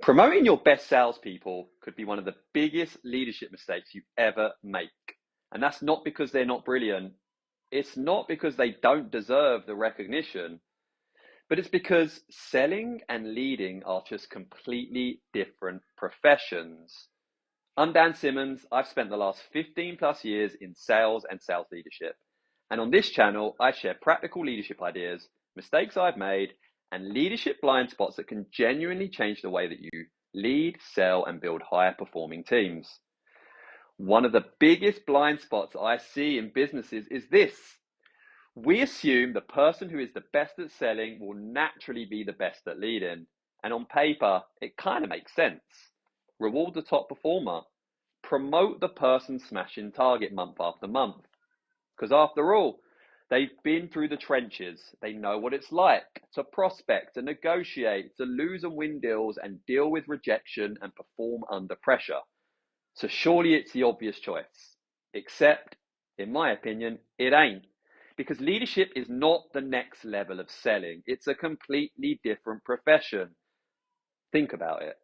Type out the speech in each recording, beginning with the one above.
Promoting your best salespeople could be one of the biggest leadership mistakes you ever make. And that's not because they're not brilliant. It's not because they don't deserve the recognition, but it's because selling and leading are just completely different professions. I'm Dan Simmons. I've spent the last 15 plus years in sales and sales leadership. And on this channel, I share practical leadership ideas, mistakes I've made, and leadership blind spots that can genuinely change the way that you lead, sell, and build higher performing teams. One of the biggest blind spots I see in businesses is this. We assume the person who is the best at selling will naturally be the best at leading. And on paper, it kind of makes sense. Reward the top performer. Promote the person smashing target month after month. Because after all, they've been through the trenches. They know what it's like to prospect, to negotiate, to lose and win deals and deal with rejection and perform under pressure. So surely it's the obvious choice. Except, in my opinion, it ain't. Because leadership is not the next level of selling. It's a completely different profession. Think about it.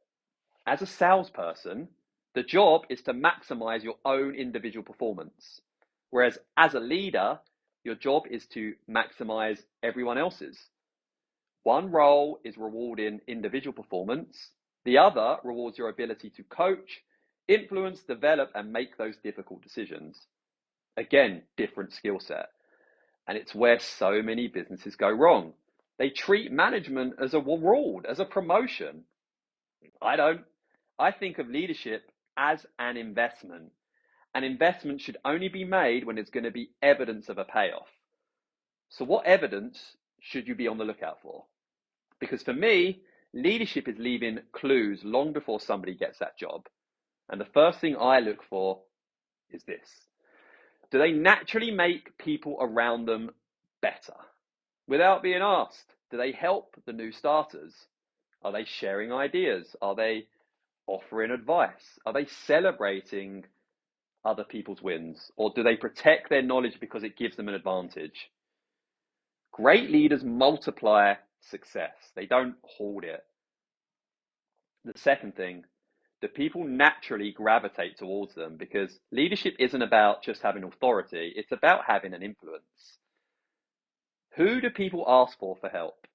As a salesperson, the job is to maximize your own individual performance. Whereas as a leader, your job is to maximize everyone else's. One role is rewarding individual performance. The other rewards your ability to coach, influence, develop, and make those difficult decisions. Again, different skill set. And it's where so many businesses go wrong. They treat management as a reward, as a promotion. I don't. I think of leadership as an investment. An investment should only be made when there's going to be evidence of a payoff. So what evidence should you be on the lookout for? Because for me, leadership is leaving clues long before somebody gets that job. And the first thing I look for is this. Do they naturally make people around them better? Without being asked, do they help the new starters? Are they sharing ideas? Are they offering advice? Are they celebrating other people's wins? Or do they protect their knowledge because it gives them an advantage? Great leaders multiply success. They don't hoard it. The second thing, the people naturally gravitate towards them because leadership isn't about just having authority. It's about having an influence. Who do people ask for help?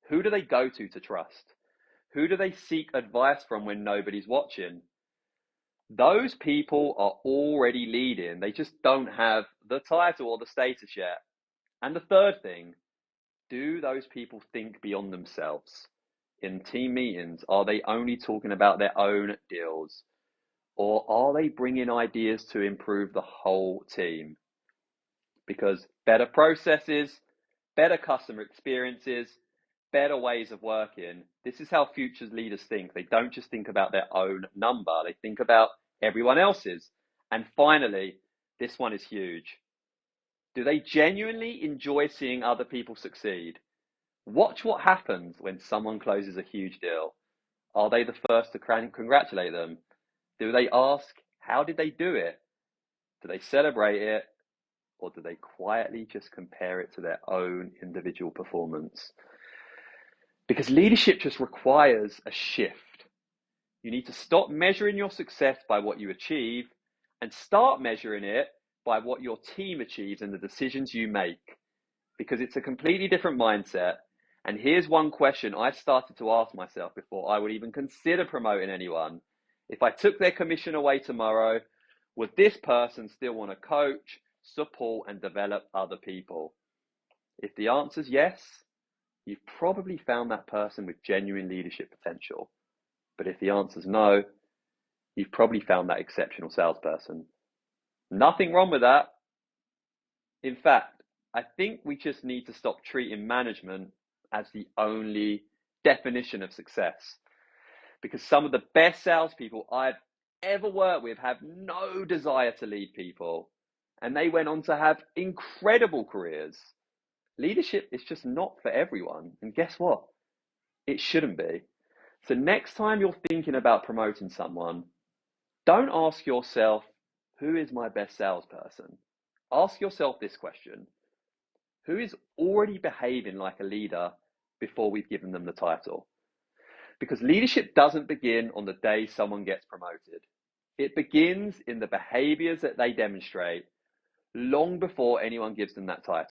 Who do they go to trust? Who do they seek advice from when nobody's watching? Those people are already leading. They just don't have the title or the status yet. And the third thing, do those people think beyond themselves? In team meetings, are they only talking about their own deals? Or are they bringing ideas to improve the whole team? Because better processes, better customer experiences, better ways of working. This is how futures leaders think. They don't just think about their own number. They think about everyone else's. And finally, this one is huge. Do they genuinely enjoy seeing other people succeed? Watch what happens when someone closes a huge deal. Are they the first to congratulate them? Do they ask, how did they do it? Do they celebrate it? Or do they quietly just compare it to their own individual performance? Because leadership just requires a shift. You need to stop measuring your success by what you achieve and start measuring it by what your team achieves and the decisions you make. Because it's a completely different mindset. And here's one question I started to ask myself before I would even consider promoting anyone. If I took their commission away tomorrow, would this person still want to coach, support, and develop other people? If the answer is yes, you've probably found that person with genuine leadership potential. But if the answer is no, you've probably found that exceptional salesperson. Nothing wrong with that. In fact, I think we just need to stop treating management as the only definition of success. Because some of the best salespeople I've ever worked with have no desire to lead people. And they went on to have incredible careers. Leadership is just not for everyone. And guess what? It shouldn't be. So next time you're thinking about promoting someone, don't ask yourself, who is my best salesperson? Ask yourself this question. Who is already behaving like a leader before we've given them the title? Because leadership doesn't begin on the day someone gets promoted. It begins in the behaviours that they demonstrate long before anyone gives them that title.